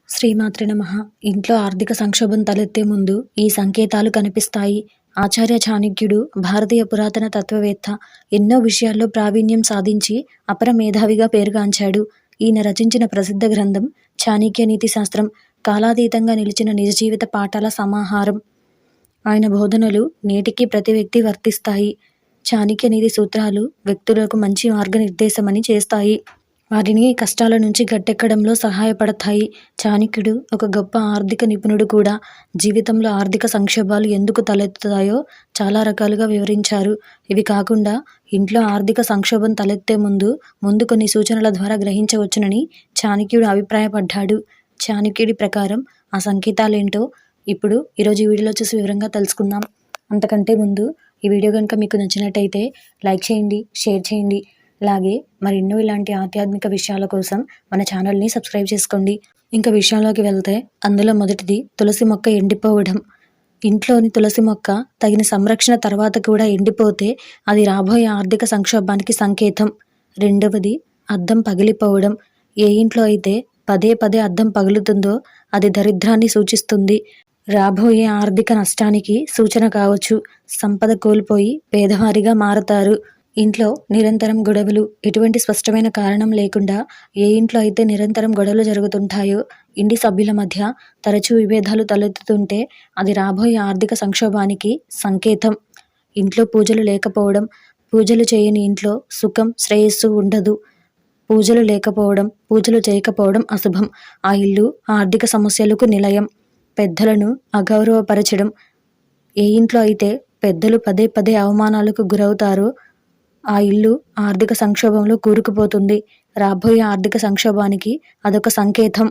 శ్రీమాత్రే నమః. ఇంట్లో ఆర్థిక సంక్షోభం తలెత్తే ముందు ఈ సంకేతాలు కనిపిస్తాయి. ఆచార్య చాణక్యుడు భారతీయ పురాతన తత్వవేత్త. ఎన్నో విషయాల్లో ప్రావీణ్యం సాధించి అపర మేధావిగా పేరుగాంచాడు. ఈయన రచించిన ప్రసిద్ధ గ్రంథం చాణక్య నీతి శాస్త్రం. కాలాతీతంగా నిలిచిన నిజ జీవిత పాఠాల సమాహారం. ఆయన బోధనలు నేటికీ ప్రతి వ్యక్తి వర్తిస్తాయి. చాణక్య నీతి సూత్రాలు వ్యక్తులకు మంచి మార్గనిర్దేశమని చేస్తాయి. వారిని కష్టాల నుంచి గట్టెక్కడంలో సహాయపడతాయి. చాణక్యుడు ఒక గొప్ప ఆర్థిక నిపుణుడు కూడా. జీవితంలో ఆర్థిక సంక్షోభాలు ఎందుకు తలెత్తుతాయో చాలా రకాలుగా వివరించారు. ఇవి కాకుండా ఇంట్లో ఆర్థిక సంక్షోభం తలెత్తే ముందు కొన్ని సూచనల ద్వారా గ్రహించవచ్చునని చాణక్యుడు అభిప్రాయపడ్డాడు. చాణక్యుడి ప్రకారం ఆ సంకేతాలేంటో ఇప్పుడు ఈరోజు ఈ వీడియోలో చూసి వివరంగా తెలుసుకుందాం. అంతకంటే ముందు ఈ వీడియో కనుక మీకు నచ్చినట్టయితే లైక్ చేయండి, షేర్ చేయండి. అలాగే మరెన్నో ఇలాంటి ఆధ్యాత్మిక విషయాల కోసం మన ఛానల్ని సబ్స్క్రైబ్ చేసుకోండి. ఇంకా విషయంలోకి వెళ్తే అందులో మొదటిది తులసి మొక్క ఎండిపోవడం. ఇంట్లోని తులసి మొక్క తగిన సంరక్షణ తర్వాత కూడా ఎండిపోతే అది రాబోయే ఆర్థిక సంక్షోభానికి సంకేతం. రెండవది అద్దం పగిలిపోవడం. ఏ ఇంట్లో అయితే పదే పదే అద్దం పగులుతుందో అది దరిద్రాన్ని సూచిస్తుంది. రాబోయే ఆర్థిక నష్టానికి సూచన కావచ్చు. సంపద కోల్పోయి పేదవారిగా మారతారు. ఇంట్లో నిరంతరం గొడవలు. ఎటువంటి స్పష్టమైన కారణం లేకుండా ఏ ఇంట్లో అయితే నిరంతరం గొడవలు జరుగుతుంటాయో, ఇంటి సభ్యుల మధ్య తరచూ విభేదాలు తలెత్తుతుంటే అది రాబోయే ఆర్థిక సంక్షోభానికి సంకేతం. ఇంట్లో పూజలు లేకపోవడం. పూజలు చేయని ఇంట్లో సుఖం, శ్రేయస్సు ఉండదు. పూజలు చేయకపోవడం అశుభం. ఆ ఇల్లు ఆర్థిక సమస్యలకు నిలయం. పెద్దలను అగౌరవపరచడం. ఏ ఇంట్లో అయితే పెద్దలు పదే పదే అవమానాలకు గురవుతారో ఆ ఇల్లు ఆర్థిక సంక్షోభంలో కూరుకుపోతుంది. రాబోయే ఆర్థిక సంక్షోభానికి అదొక సంకేతం.